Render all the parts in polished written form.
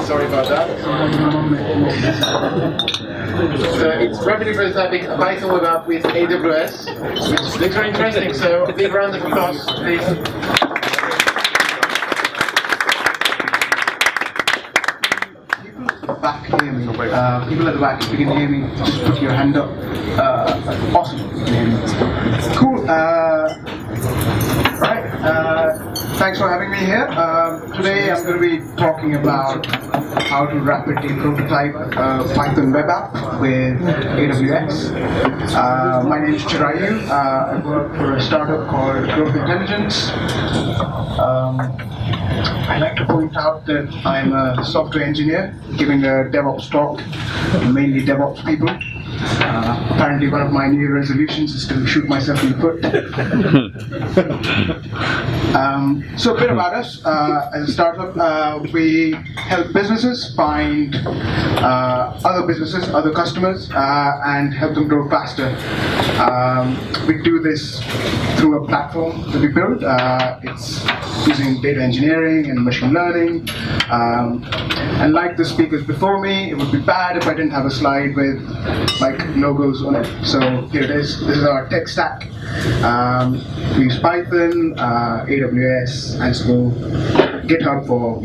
sorry about that. It's rapidly prototyping a Python web app with AWS, which looks very interesting, so a big round of applause, please. Back hear me. People at the back, if you can hear me, just put your hand up. Awesome. Cool. Right. Thanks for having me here. Today I'm going to be talking about how to rapidly prototype Python web app with AWS. My name is Chirayu. I work for a startup called Growth Intelligence. I like to point out that I'm a software engineer giving a DevOps talk, mainly DevOps people. Apparently one of my New Year resolutions is to shoot myself in the foot. So a bit about us. As a startup, we help businesses find other businesses, other customers, and help them grow faster. We do this through a platform that we built. It's using data engineering and machine learning. And like the speakers before me, it would be bad if I didn't have a slide with like logos on it. So here it is. This is our tech stack. We use Python, AWS, Ansible, GitHub for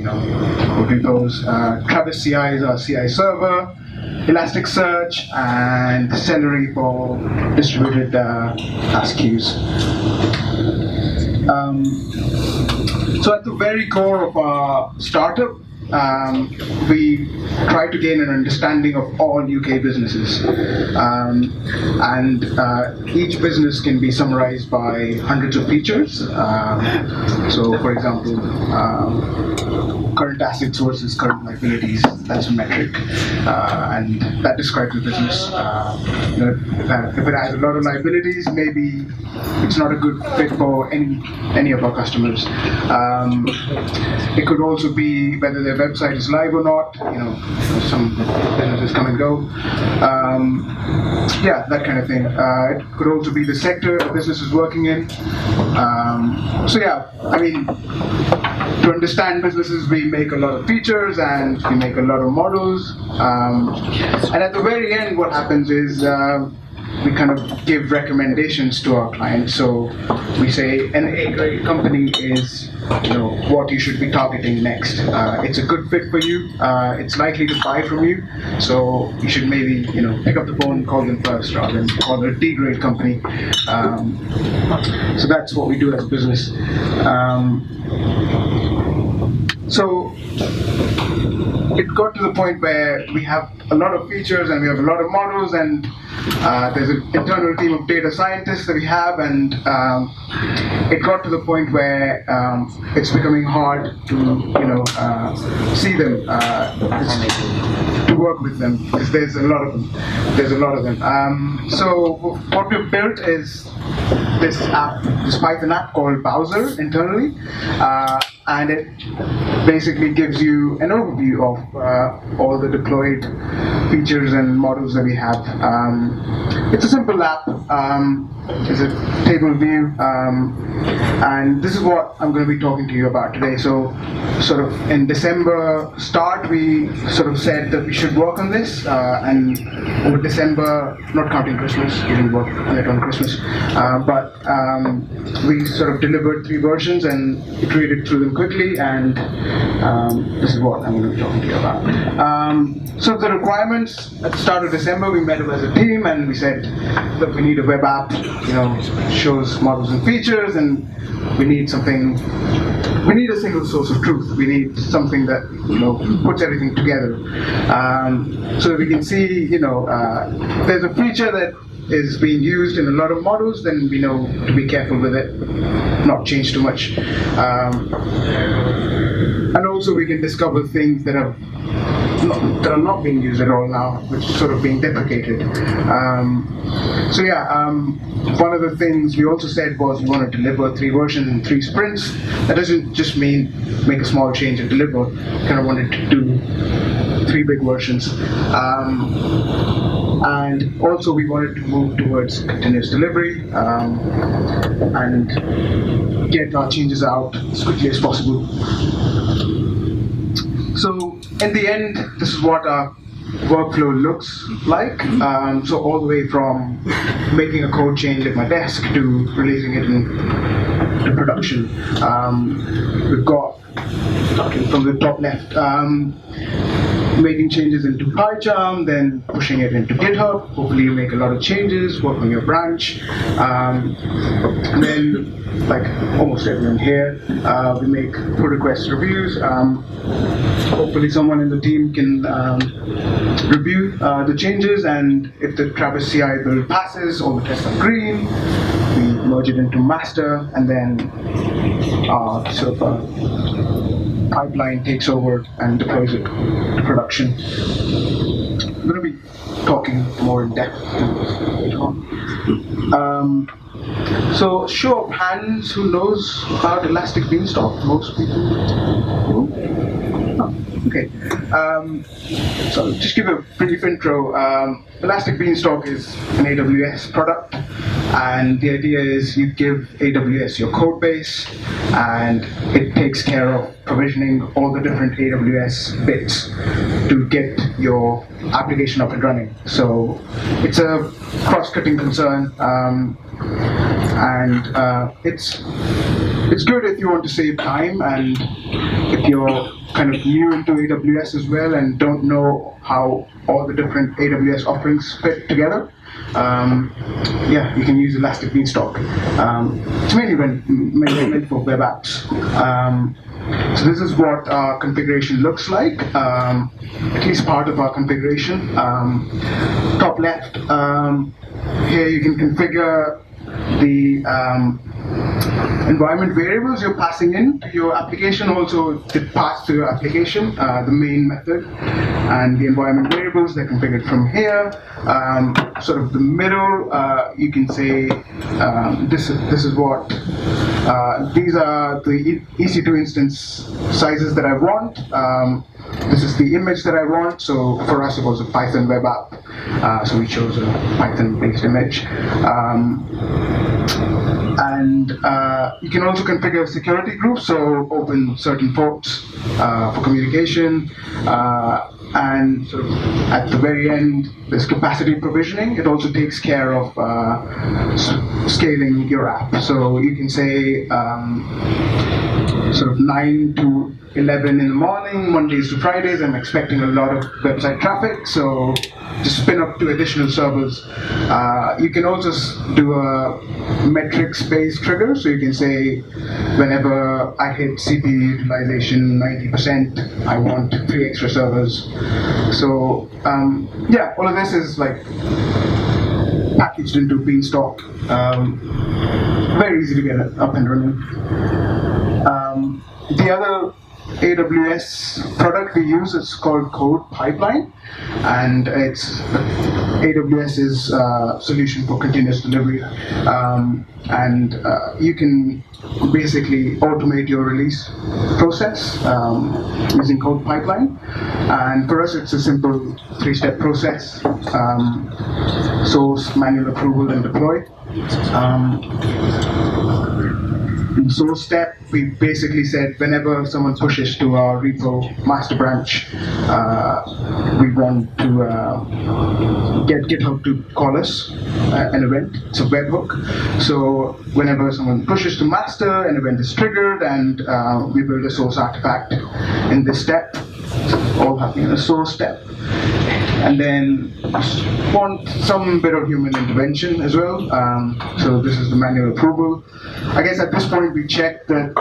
repos. Travis CI is our CI server. Elasticsearch and Celery for distributed task queues. So at the very core of our startup, we try to gain an understanding of all UK businesses. And each business can be summarized by hundreds of features. So for example, current assets versus current liabilities, that's a metric. And that describes the business. If it has a lot of liabilities, maybe it's not a good fit for any of our customers. It could also be whether their website is live or not. Some businesses come and go. Yeah, that kind of thing. It could also be the sector a business is working in. So yeah, I mean, to understand businesses, we make a lot of features and we make a lot of models. And at the very end, what happens is we kind of give recommendations to our clients. So we say an A-grade company is what you should be targeting next. It's a good fit for you. It's likely to buy from you. So you should maybe pick up the phone and call them first rather than call it a D-grade company. So that's what we do as a business. So it got to the point where we have a lot of features and we have a lot of models, and there's an internal team of data scientists that we have, and it got to the point where it's becoming hard to see them, to work with them, because there's a lot of them. So what we've built is this Python app called Bowser internally. And it basically gives you an overview of all the deployed features and models that we have. It's a simple app. It's a table view. And this is what I'm going to be talking to you about today. So sort of in December start, we sort of said that we should work on this. And over December, not counting Christmas, we didn't work on it on Christmas, but we sort of delivered 3 versions and iterated through them quickly, and this is what I'm going to be talking to you about. So the requirements, at the start of December, we met as a team and we said that we need a web app, shows models and features, and we need something. We need a single source of truth. We need something that puts everything together, so that we can see there's a feature that is being used in a lot of models, then we know to be careful with it, not change too much. And also we can discover things that are not being used at all now, which is sort of being deprecated. So yeah, one of the things we also said was we want to deliver 3 versions in 3 sprints. That doesn't just mean make a small change and deliver. We kind of wanted to do 3 big versions. And also we wanted to move towards continuous delivery and get our changes out as quickly as possible. So in the end, this is what our workflow looks like. So all the way from making a code change at my desk to releasing it to production. We've got, starting from the top left, making changes into PyCharm, then pushing it into GitHub. Hopefully you make a lot of changes, work on your branch. Then, like almost everyone here, we make pull request reviews. Hopefully someone in the team can review the changes, and if the Travis CI build passes, all the tests are green, we merge it into master, and then pipeline takes over and deploys it to production. I'm going to be talking more in depth later on. So, show of hands, who knows about Elastic Beanstalk? Most people do? Oh, okay. So, just give a brief intro. Elastic Beanstalk is an AWS product, and the idea is you give AWS your code base, and it takes care of provisioning all the different AWS bits to get your application up and running. So it's a cross-cutting concern, and it's good if you want to save time, and if you're kind of new into AWS as well and don't know how all the different AWS offerings fit together. Yeah, you can use Elastic Beanstalk. It's mainly meant for web apps. So this is what our configuration looks like, at least part of our configuration. Top left, here you can configure the environment variables you're passing in to your application, also to pass to your application, the main method, and the environment variables, they're configured from here. Sort of the middle, you can say this is what, these are the EC2 instance sizes that I want. This is the image that I want. So for us it was a Python web app, so we chose a Python-based image. And you can also configure security groups, so open certain ports for communication. And sort of at the very end, there's capacity provisioning. It also takes care of scaling your app. So you can say sort of 9 to 11 in the morning, Mondays to Fridays, I'm expecting a lot of website traffic, so just spin up 2 additional servers. You can also do a metrics-based trigger, so you can say whenever I hit CPU utilization 90%, I want 3 extra servers. So yeah, all of this is like packaged into Beanstalk. Very easy to get it up and running. The other AWS product we use is called CodePipeline, and it's AWS's solution for continuous delivery. And you can basically automate your release process using CodePipeline. And for us, it's a simple 3-step process: source, manual approval, and deploy. In source step, we basically said whenever someone pushes to our repo master branch, we want to get GitHub to call us an event. It's a webhook. So whenever someone pushes to master, an event is triggered, and we build a source artifact in this step. All happening in a source step. And then want some bit of human intervention as well. So this is the manual approval. I guess at this point we check that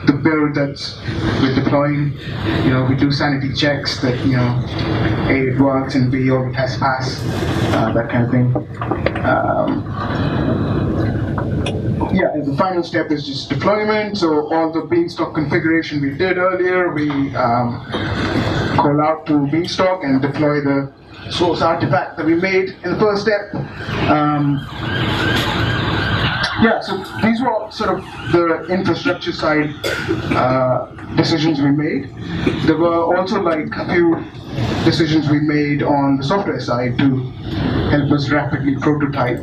the build that we're deploying, we do sanity checks that, A, it works, and B, all the tests pass, that kind of thing. Yeah, and the final step is just deployment. So all the Beanstalk configuration we did earlier, we call out to Beanstalk and deploy the source artifact that we made in the first step. Yeah, so these were all sort of the infrastructure side decisions we made. There were also like a few decisions we made on the software side to help us rapidly prototype.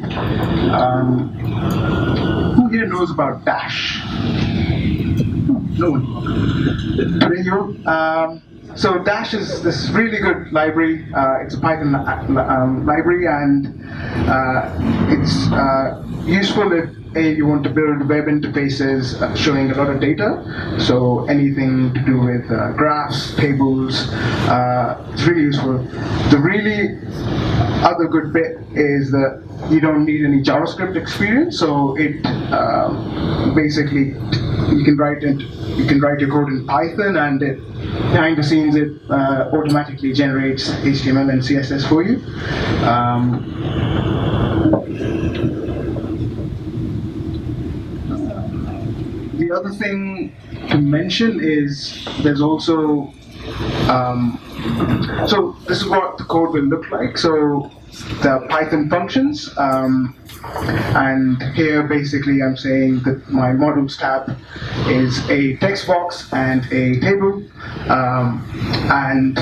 Who here knows about Dash? No one. Chirayu, So Dash is this really good library. It's a Python library, and it's useful if you want to build web interfaces showing a lot of data. So anything to do with graphs, tables, it's really useful. The really other good bit is that you don't need any JavaScript experience. So it basically you can write your code in Python, and behind the scenes it automatically generates HTML and CSS for you. The other thing to mention is there's also so this is what the code will look like. So the Python functions, and here basically I'm saying that my models tab is a text box and a table, and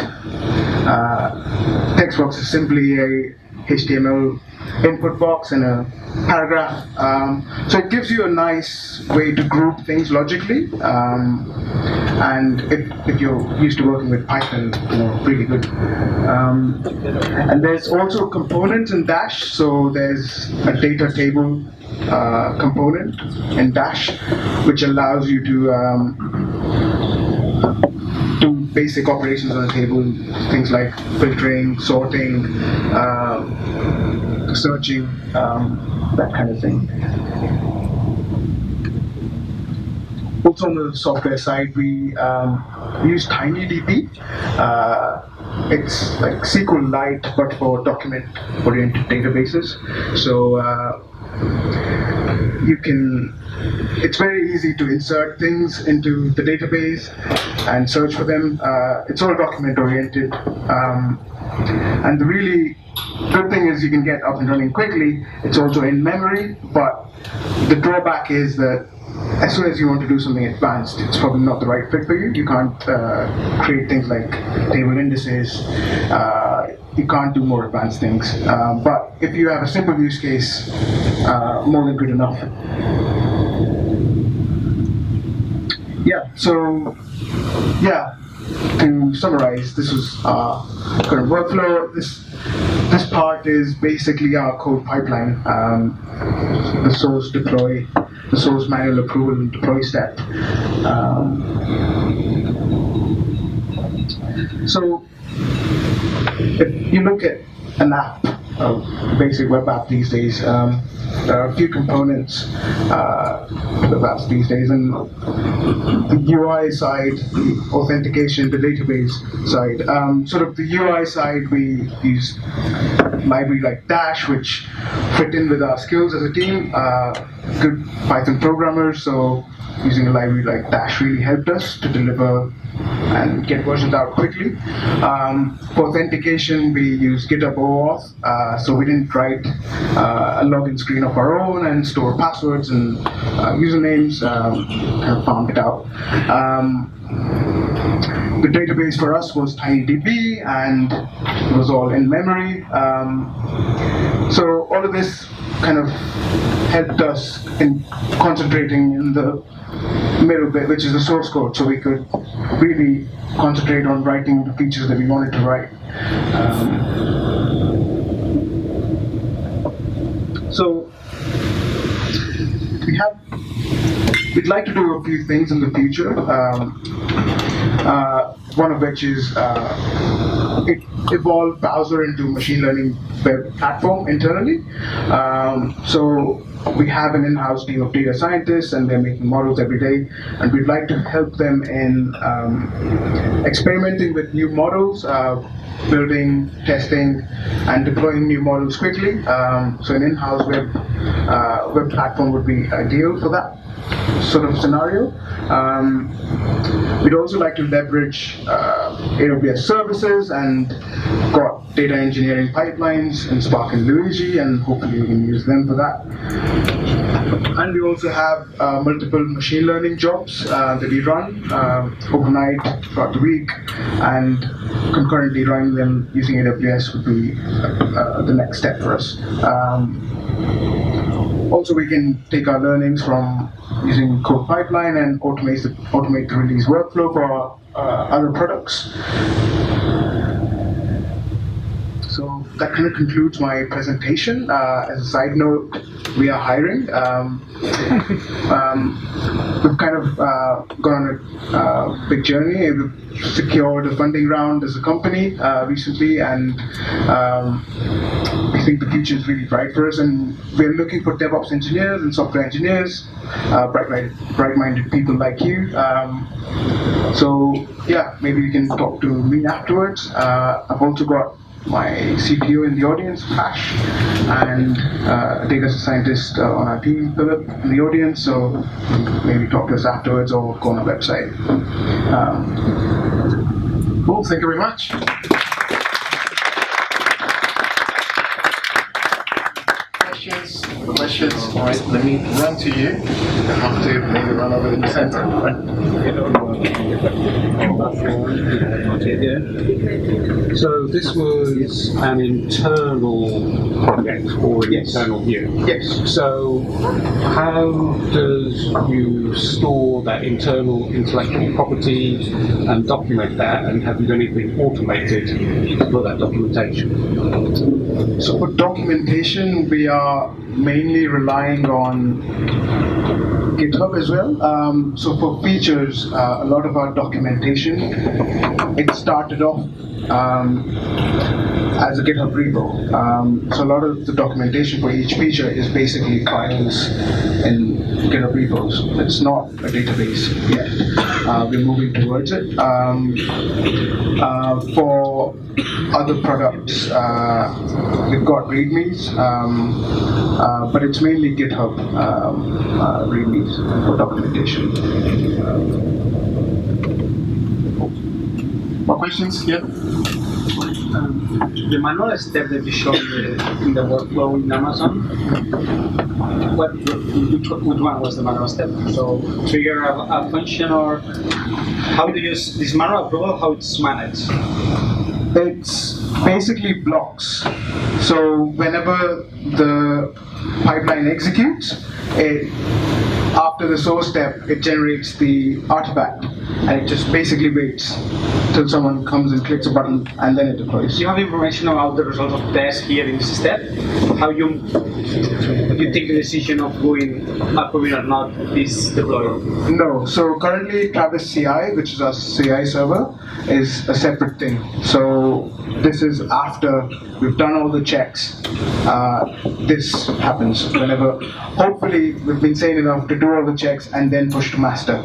text box is simply a HTML input box and a paragraph. So it gives you a nice way to group things logically, and if you're used to working with Python, really good. And there's also components in Dash. So there's a data table component in Dash, which allows you to do basic operations on a table, things like filtering, sorting, searching, that kind of thing. Also on the software side, we use TinyDB. It's like SQLite, but for document-oriented databases. So it's very easy to insert things into the database and search for them. It's all document-oriented. And the really good thing is you can get up and running quickly. It's also in memory, but the drawback is that as soon as you want to do something advanced, it's probably not the right fit for you. You can't create things like table indices. You can't do more advanced things. But if you have a simple use case, more than good enough. To summarize, this was our current workflow. This part is basically our code pipeline, the source deploy, the source manual approval and deploy step. So if you look at an app, a basic web app these days, there are a few components of apps these days, and the UI side, the authentication, the database side. Sort of the UI side, we use a library like Dash, which fit in with our skills as a team. Good Python programmers, so using a library like Dash really helped us to deliver and get versions out quickly. For authentication, we use GitHub OAuth, so we didn't write a login screen of our own and store passwords and usernames, kind of farmed it out. The database for us was TinyDB, and it was all in memory. So all of this kind of helped us in concentrating in the middle bit, which is the source code, so we could really concentrate on writing the features that we wanted to write. So we'd like to do a few things in the future. One of which is evolve browser into machine learning web platform internally. So we have an in-house team of data scientists, and they're making models every day, and we'd like to help them in experimenting with new models, building, testing, and deploying new models quickly. So an in-house web platform would be ideal for that sort of scenario. We'd also like to leverage AWS services and got data engineering pipelines in Spark and Luigi, and hopefully we can use them for that. And we also have multiple machine learning jobs that we run overnight throughout the week, and concurrently running them using AWS would be the next step for us. Also, we can take our learnings from using CodePipeline and automate the release workflow for other products. So that kind of concludes my presentation. As a side note, we are hiring. We've kind of gone on a big journey. We've secured a funding round as a company recently, and we think the future is really bright for us. And we're looking for DevOps engineers and software engineers, bright-minded people like you. So yeah, maybe you can talk to me afterwards. I've also got my CTO in the audience, Ash, and a data scientist on our team, Philip, in the audience, so maybe talk to us afterwards or go on our website. Cool, thank you very much. Questions? All right, let me run to you. I have to maybe run over the center. So this was an internal project or an internal view? Yes. So how does you store that internal intellectual property and document that, and have you done anything automated for that documentation? So for documentation, we are mainly relying on GitHub as well. So for features, a lot of our documentation, it started off as a GitHub repo. So a lot of the documentation for each feature is basically files in GitHub repos. It's not a database yet. We're moving towards it. For other products, we've got READMEs, but it's mainly GitHub READMEs for documentation. More questions? Yeah. The manual step that you showed in the workflow in Amazon, which one was the manual step? So trigger a function, or how do you use this manual approval, how it's managed? It's basically blocks. So whenever the pipeline executes, after the source step, it generates the artifact, and it just basically waits till someone comes and clicks a button, and then it deploys. Do you have information about the result of test here in this step? How you take the decision of approving or not this deploy? No. So currently, Travis CI, which is our CI server, is a separate thing. So this is after we've done all the checks. This happens whenever. Hopefully, we've been sane enough to do all the checks and then push to master.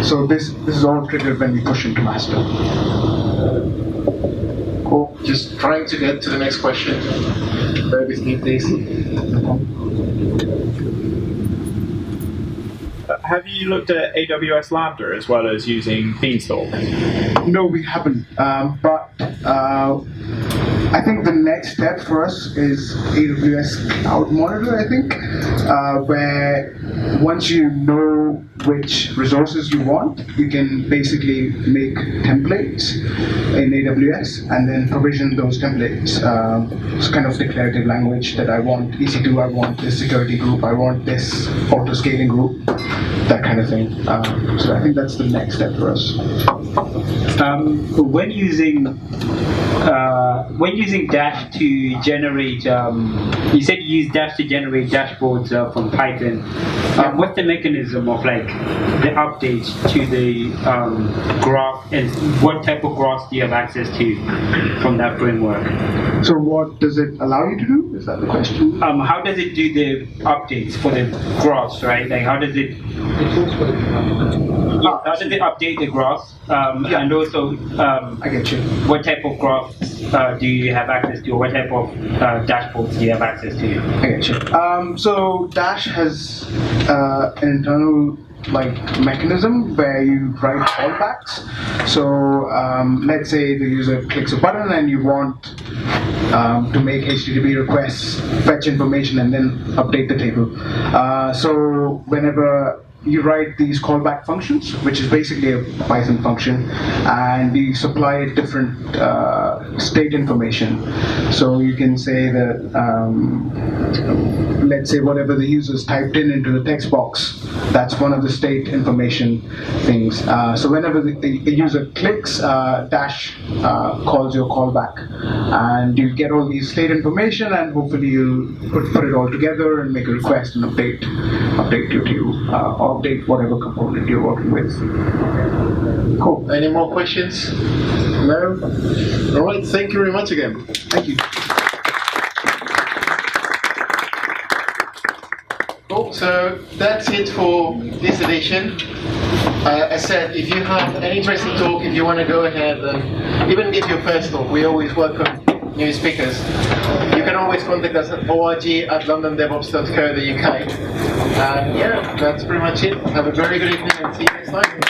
So this is all triggered when we push into master. Cool. Just trying to get to the next question. Bear with me, please. Have you looked at AWS Lambda as well as using Beanstalk? No, we haven't. But I think the next step for us is AWS Cloud Monitor, I think, where once you know which resources you want, you can basically make templates in AWS and then provision those templates. It's kind of declarative language that I want EC2, I want this security group, I want this auto-scaling group, that kind of thing. So I think that's the next step for us. When using Dash to generate, you said you use Dash to generate dashboards from Python. What's the mechanism of like the updates to the graph, and what type of graphs do you have access to from that framework? So what does it allow you to do? Is that the question? How does it do the updates for the graphs, right? Like how does it? How does it update the graphs? And also, I get you. what type of graphs do you have access to, or what type of dashboards do you have access to? I get you. So Dash has an internal mechanism where you write callbacks. So let's say the user clicks a button and you want to make HTTP requests, fetch information, and then update the table. So whenever you write these callback functions, which is basically a Python function, and you supply it different state information. So you can say that, let's say whatever the user's typed in into the text box, that's one of the state information things. So whenever the user clicks, dash calls your callback, and you get all these state information, and hopefully you'll put it all together and make a request and update you to or update whatever component you're working with. Cool. Any more questions? No? All right, thank you very much again. Thank you. Cool, so that's it for this edition. As said, if you have an interesting talk, if you want to go ahead and even give your first talk, we always welcome new speakers. You can always contact us at org@londondevops.co.uk. And yeah, that's pretty much it. Have a very good evening and see you next time.